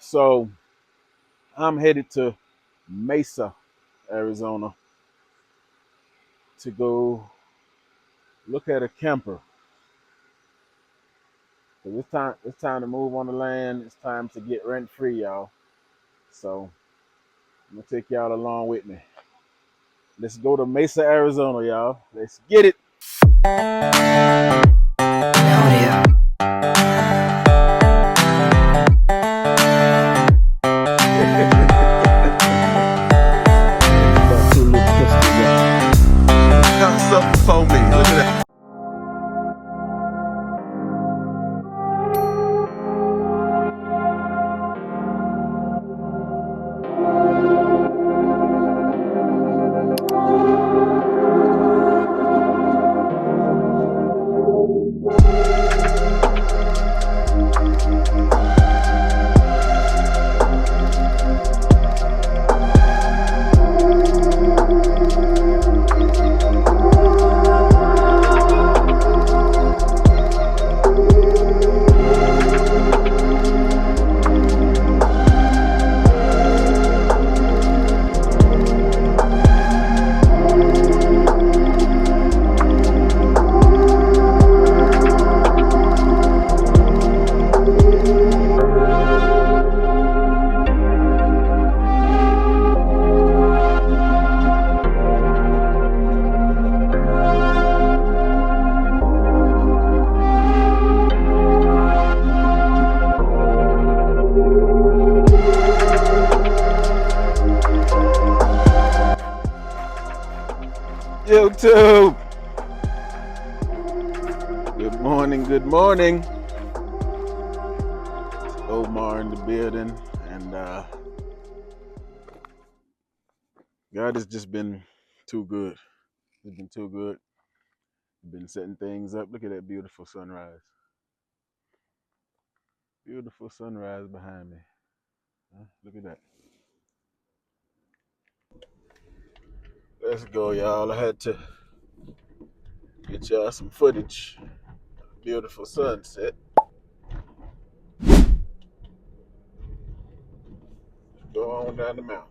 So I'm headed to Mesa, Arizona to go look at a camper. 'Cause it's time to move on the land. It's time to get rent free, y'all. So I'm gonna take y'all along with me. Let's go to Mesa, Arizona, y'all. Let's get it. Audio. Got something for me. Look at that. YouTube. Good morning. Good morning. Omar in the building, and God has just been too good. It's been too good. Been setting things up. Look at that beautiful sunrise. Beautiful sunrise behind me. Huh? Look at that. Let's go, y'all. I had to get y'all some footage. Beautiful sunset. Go on down the mountain.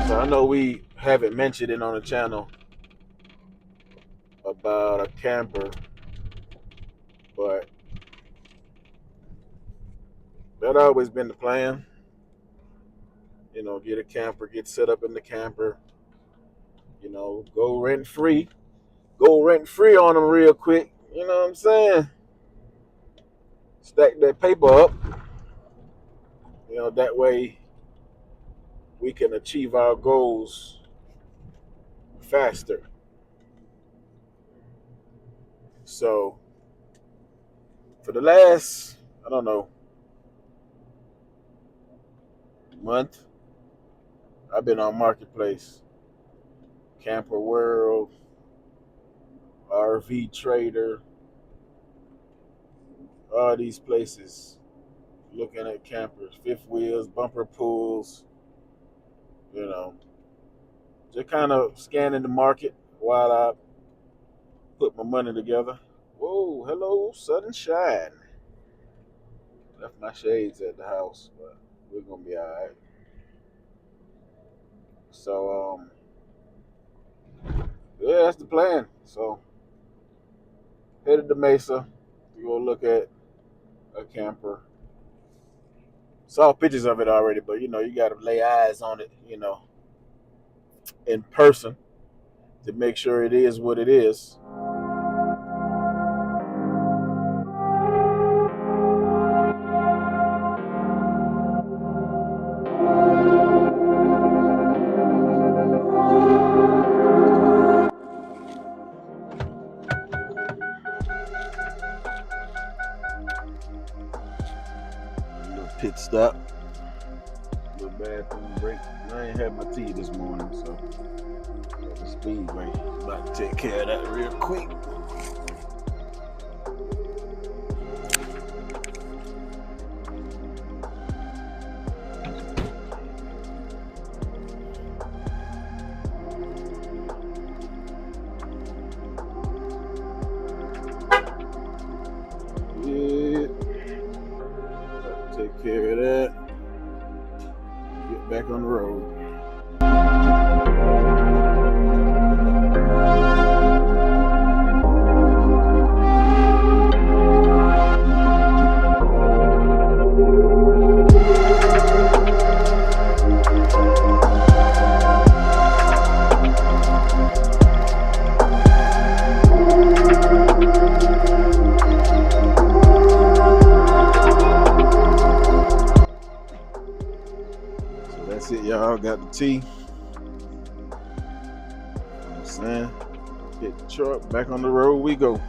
So I know we haven't mentioned it on the channel about a camper, but that always been the plan. You know, get a camper, get set up in the camper. You know, go rent free. Go rent free on them real quick. You know what I'm saying? Stack that paper up. You know, that way we can achieve our goals faster. So for the last, I don't know, month, I've been on Marketplace, Camper World, RV Trader, all these places, looking at campers, fifth wheels, bumper pools, you know, just kind of scanning the market while I put my money together. Whoa, hello, sunshine. Left my shades at the house, but we're gonna be all right. So, yeah, that's the plan. So, headed to Mesa to go look at a camper. Saw pictures of it already, but you know, you got to lay eyes on it, you know, in person to make sure it is what it is. Pit stop. Little bathroom break. I ain't had my tea this morning, so the speedway. About to take care of that real quick. Yeah. Take care of that. Get back on the road. So that's it, y'all. Got the tea. You know what I'm saying? Get the truck back on the road. We go.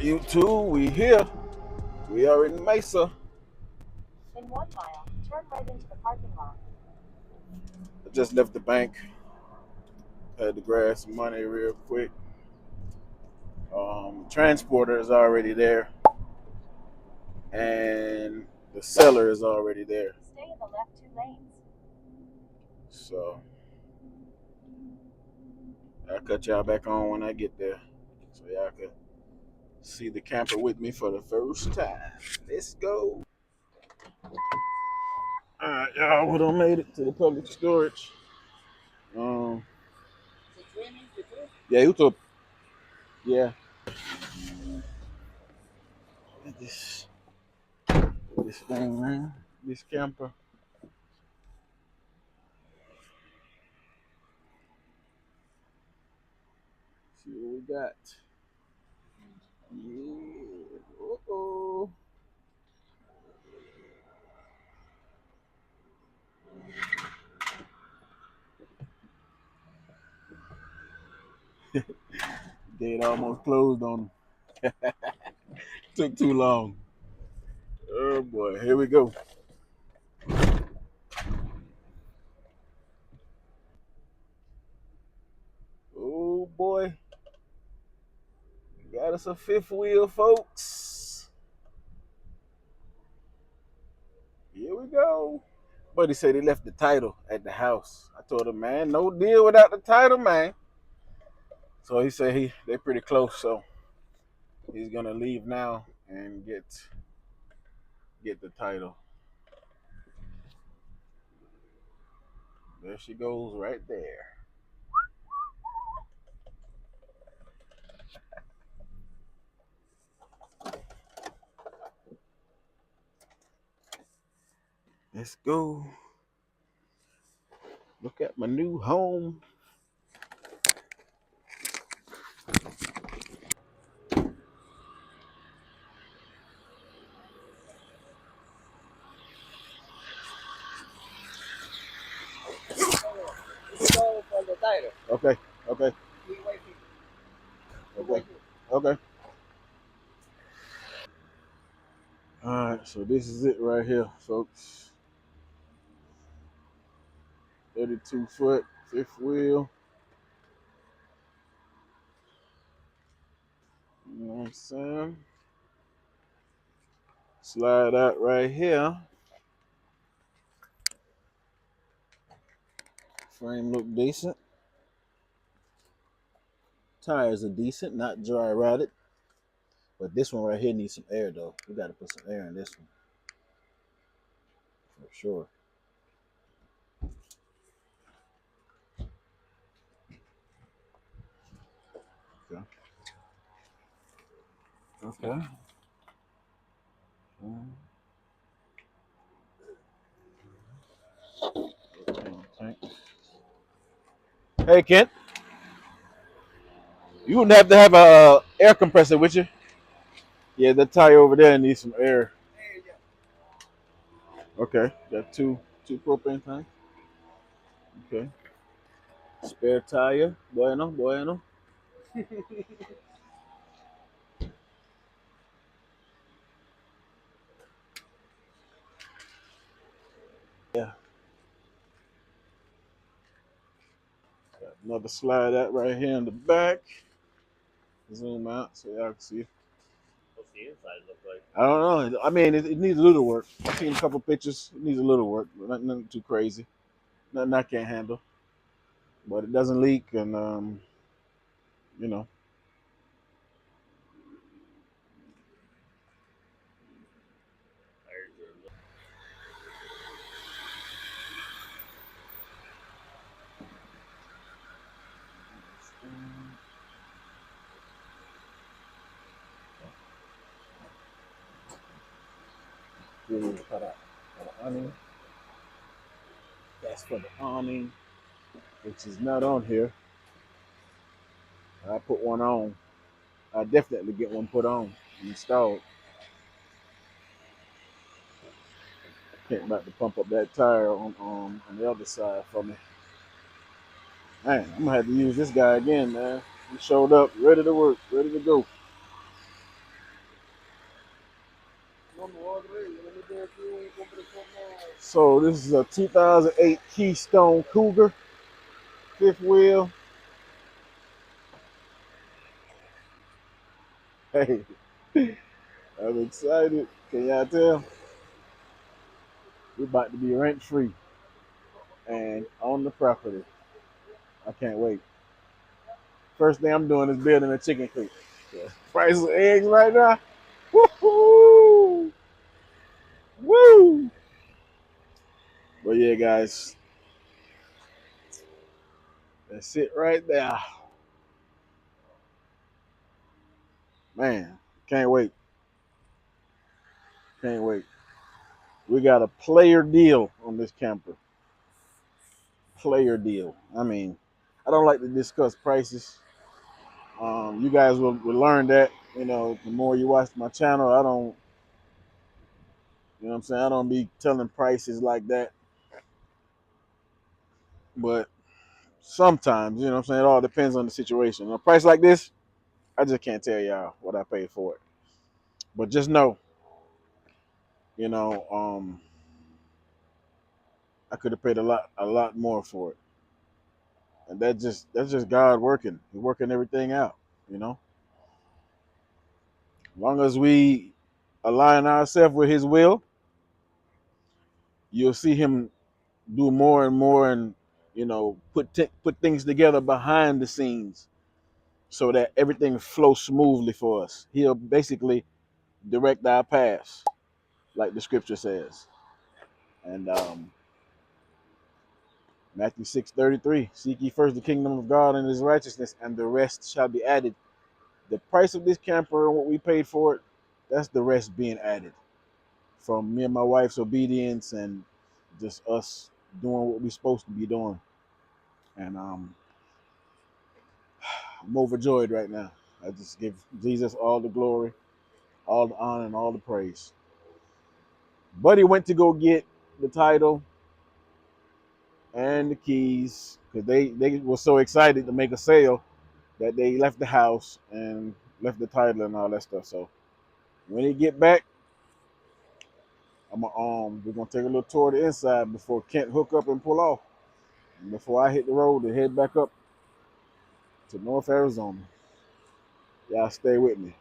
You too. We here. We are in Mesa. In 1 mile, turn right into the parking lot. I just left the bank. Had to grab some money real quick. Transporter is already there, and the seller is already there. Stay in the left 2 lanes. So I'll cut y'all back on when I get there, so y'all can see the camper with me for the first time. Let's go. All right, y'all. We done made it to the public storage. Yeah, you took. Yeah. This thing, man. This camper. See what we got. Yeah. Uh-oh. Gate almost closed on them. Took too long. Oh boy, here we go. Oh boy. Got us a fifth wheel, folks. Here we go. But he said he left the title at the house. I told him, man, no deal without the title, man. So he said they pretty close, so he's gonna leave now and get the title. There she goes right there. Let's go. Look at my new home. Okay, okay. Okay. Okay. Alright, so this is it right here, folks. 32-foot, fifth wheel. You know what I'm saying? Slide out right here. Frame look decent. Tires are decent, not dry rotted. But this one right here needs some air though. We gotta put some air in this one. For sure. Okay. Okay. Hey, Kent, you wouldn't have to have a air compressor with you. Yeah, that tire over there needs some air. Okay, got two propane tanks. Okay, spare tire. Bueno, bueno. Yeah, got another slide out right here in the back. Zoom out so y'all can see. What's the inside look like? I don't know. I mean, it needs a little work. I've seen a couple pictures. It needs a little work, but nothing too crazy. Nothing I can't handle. But it doesn't leak, and you know. Tires are a little. For the awning. That's for the awning, which is not on here. I put one on. I definitely get one put on and installed. Can't about to pump up that tire on the other side for me. Man, I'm gonna have to use this guy again, man. He showed up, ready to work, ready to go. So this is a 2008 Keystone Cougar, fifth wheel. Hey, I'm excited. Can y'all tell? We're about to be rent free and on the property. I can't wait. First thing I'm doing is building a chicken coop. Price of eggs right now. Woo-hoo! Woo! But yeah, guys, that's it right there. Man, can't wait. Can't wait. We got a player deal on this camper. Player deal. I mean, I don't like to discuss prices. You guys will learn that. You know, the more you watch my channel, I don't. You know what I'm saying? I don't be telling prices like that. But sometimes, you know what I'm saying? It all depends on the situation. A price like this, I just can't tell y'all what I paid for it. But just know, you know, I could have paid a lot more for it. And that's just God working. He's working everything out, you know. As long as we align ourselves with his will, you'll see him do more and more and you know, put things together behind the scenes so that everything flows smoothly for us. He'll basically direct our paths, like the scripture says. And Matthew 6:33, seek ye first the kingdom of God and his righteousness, and the rest shall be added. The price of this camper and what we paid for it, that's the rest being added from me and my wife's obedience and just us doing what we're supposed to be doing. And I'm overjoyed right now. I just give Jesus all the glory, all the honor, and all the praise. Buddy went to go get the title and the keys because they were so excited to make a sale that they left the house and left the title and all that stuff. So when he get back, we're gonna take a little tour of the inside before Kent hook up and pull off. And before I hit the road to head back up to North Arizona. Y'all stay with me.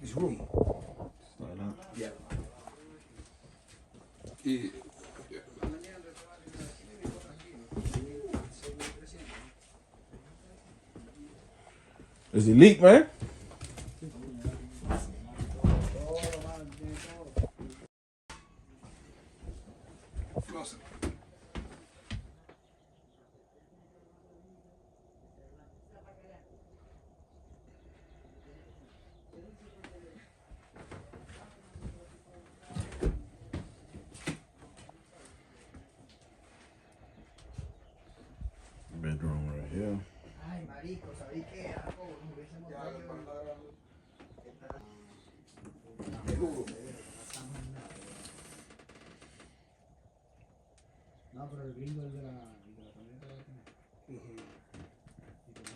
It's room. Yeah. Yeah. Is he leak, man? Bedroom right here. No, pero el gringo es de la camioneta va a tener. Y te lo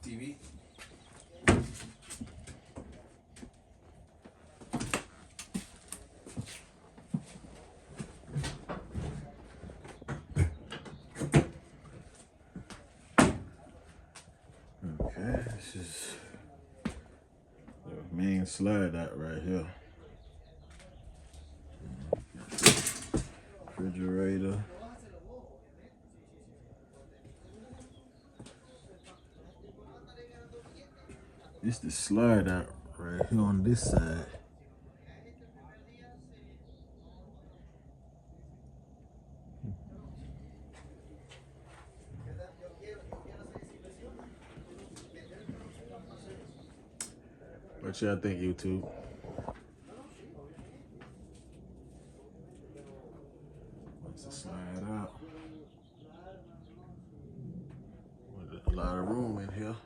TV. Okay, this is the main slide out right here. Refrigerator. This the slide out right here on this side. What y'all think, YouTube? Once it slide out. There's a lot of room in here.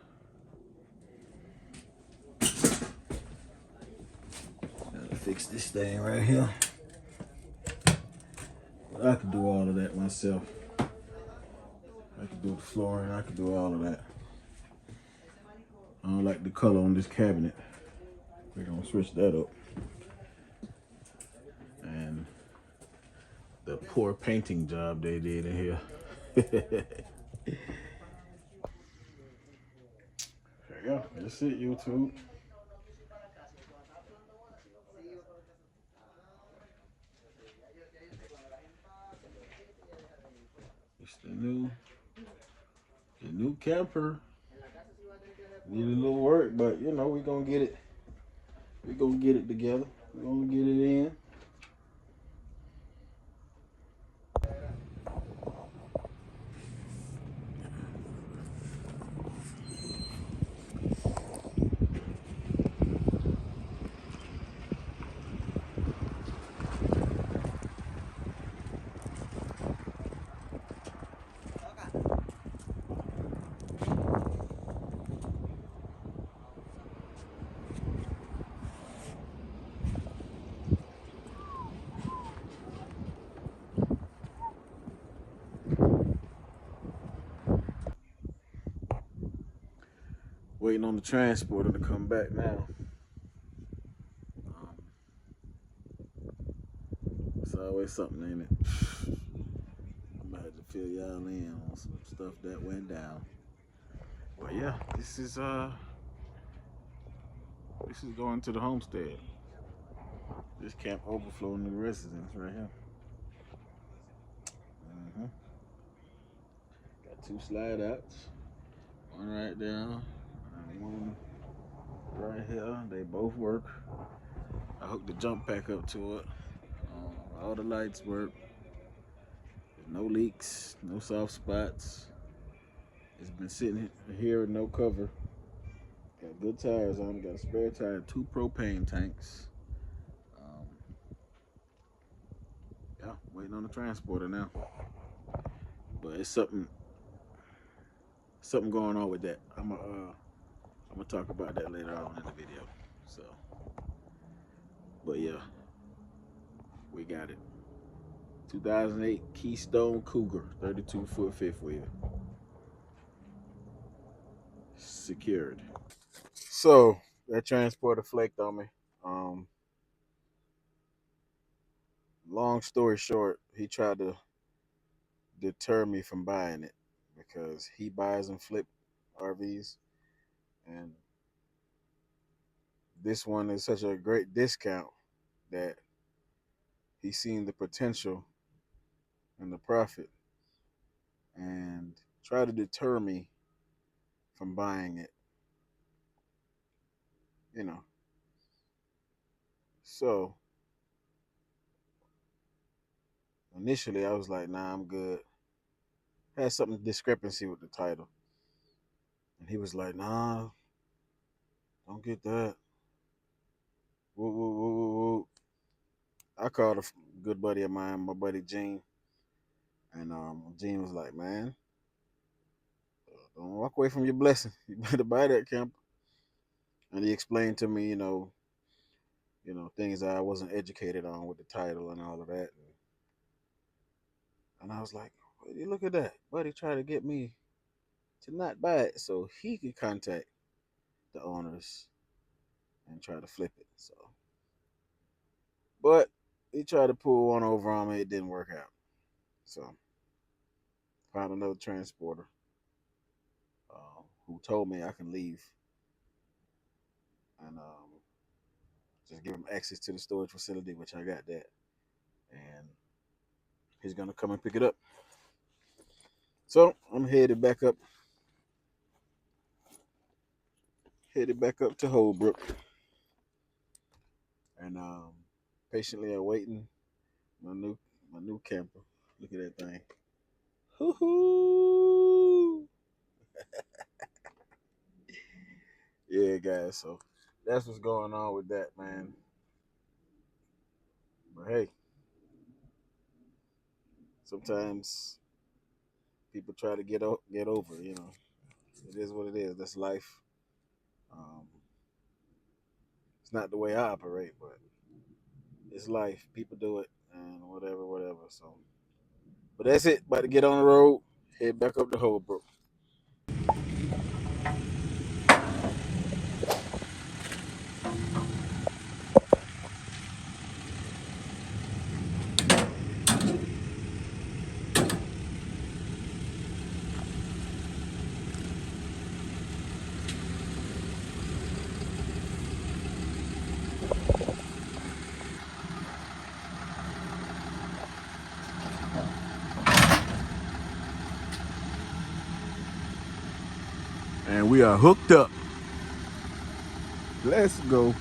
Gotta fix this thing right here. But I could do all of that myself. I could do the flooring, I could do all of that. I don't like the color on this cabinet. We're gonna switch that up. And the poor painting job they did in here. There you go. That's it, YouTube. It's the new camper. Need a little work, but you know, we're gonna get it. We're gonna get it together. We're gonna get it in. Waiting on the transporter to come back now. It's always something, ain't it? I'm about to fill y'all in on some stuff that went down. But yeah, this is going to the Homestead. This Camp Overflow new residence right here. Got two slide outs. One right there and one right here. They both work. I hooked the jump pack up to it. All the lights work. There's no leaks, no soft spots. It's been sitting here with no cover. Got good tires on it. Got a spare tire, 2 propane tanks. Yeah, waiting on the transporter now. But it's something going on with that. I'm gonna talk about that later on in the video. So, but yeah, we got it. 2008 Keystone Cougar, 32-foot fifth wheel, secured. So that transporter flaked on me. Um, Long story short, he tried to deter me from buying it because he buys and flip RVs, and this one is such a great discount that he's seen the potential and the profit and try to deter me from buying it, you know. So initially I was like, nah, I'm good. Had something discrepancy with the title. And he was like, nah, don't get that. Woo, woo, woo, woo, woo. I called a good buddy of mine, my buddy Gene. And Gene was like, man, don't walk away from your blessing. You better buy that camper. And he explained to me, things that I wasn't educated on with the title and all of that. And I was like, well, you look at that. Buddy tried to get me to not buy it so he could contact the owners and try to flip it. So, but he tried to pull one over on me. It didn't work out. So, found another transporter who told me I can leave and just give him access to the storage facility, which I got that. And he's gonna come and pick it up. So I'm headed back up to Holbrook, and patiently awaiting my new camper. Look at that thing. Hoo-hoo! Yeah, guys. So that's what's going on with that, man. But hey, sometimes people try to get over. It is what it is. That's life. Um, it's not the way I operate, but it's life. People do it, and whatever, whatever. So, but that's it. About to get on the road. Head back up to Holbrook. And we are hooked up. Let's go.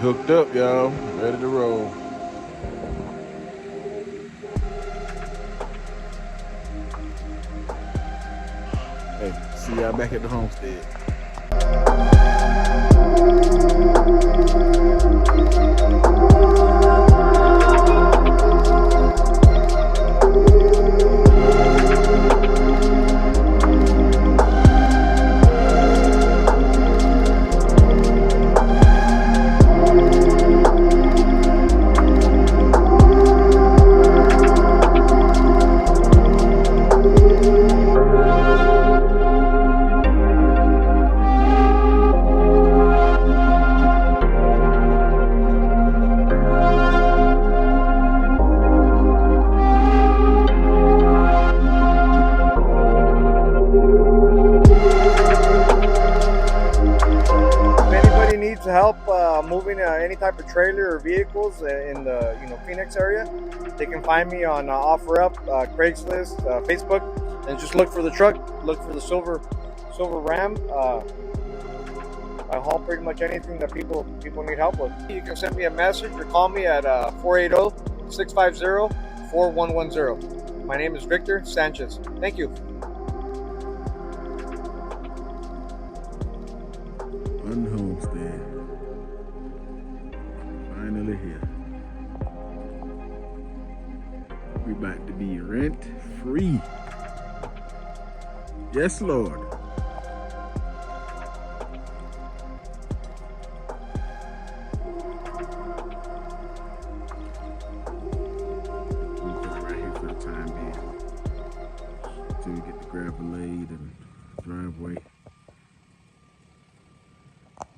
Hooked up, y'all. Ready to roll. Hey, see y'all back at the homestead. help moving any type of trailer or vehicles in the Phoenix area, they can find me on OfferUp, Craigslist, Facebook, and just look for the truck. Look for the silver Ram. I haul pretty much anything that people need help with. You can send me a message or call me at 480-650-4110. My name is Victor Sanchez. Thank you. Homestead. Finally here. We about to be rent free. Yes, Lord. We'll put it right here for the time being. Till we get the gravel laid and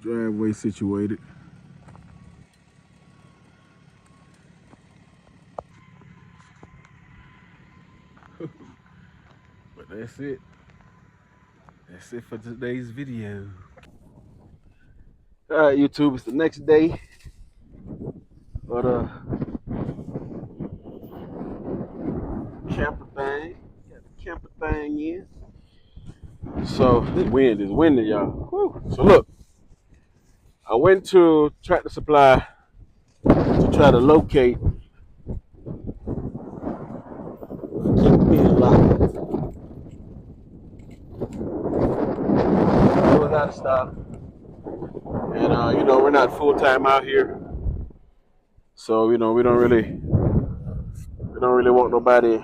driveway situated. But that's it. That's it for today's video. Alright, YouTube, it's the next day. But camper thing. Got the camper thing in. So this wind is windy, y'all. Whew. So look, I went to Tractor Supply to try to locate. Keep being locked. It was out of stock. And we're not full time out here. So, we don't really want nobody,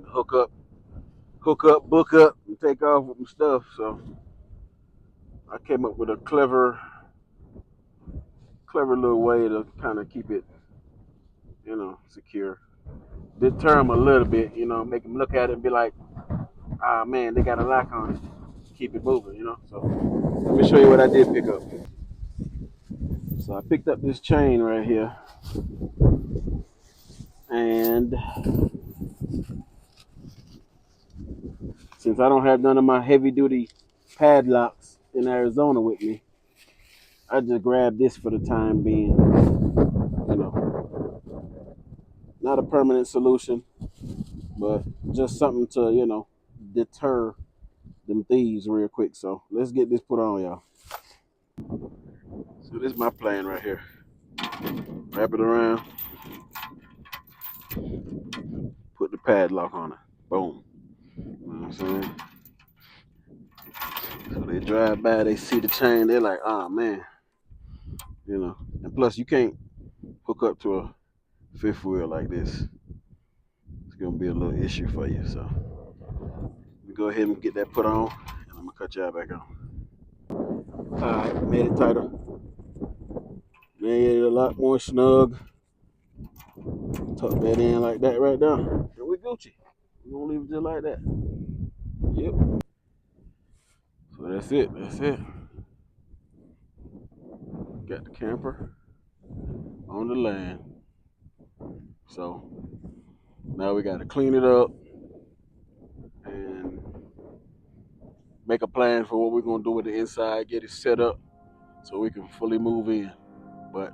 hook up, book up, and take off with my stuff. So I came up with a clever little way to kind of keep it, secure. Deter them a little bit, make them look at it and be like, ah, man, they got a lock on it. Keep it moving, So let me show you what I did pick up. So I picked up this chain right here. And since I don't have none of my heavy duty padlocks in Arizona with me, I just grabbed this for the time being. Not a permanent solution, but just something to, deter them thieves real quick. So let's get this put on, y'all. So this is my plan right here. Wrap it around, put the padlock on it. Boom. You know what I'm saying? So they drive by, they see the chain, they're like, oh man. And plus you can't hook up to a fifth wheel like this. It's gonna be a little issue for you. So we go ahead and get that put on, and I'm gonna cut y'all back on. Alright, made it tighter. Made it a lot more snug. Tuck that in like that right there. And we Gucci. We're gonna leave it just like that. Yep. So that's it. Got the camper on the land. So now we gotta clean it up and make a plan for what we're gonna do with the inside, get it set up so we can fully move in. But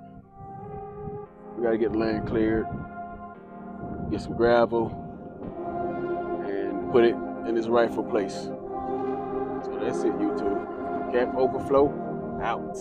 we gotta get the land cleared, get some gravel, and put it in its rightful place. So that's it, YouTube. Camp Overflow out.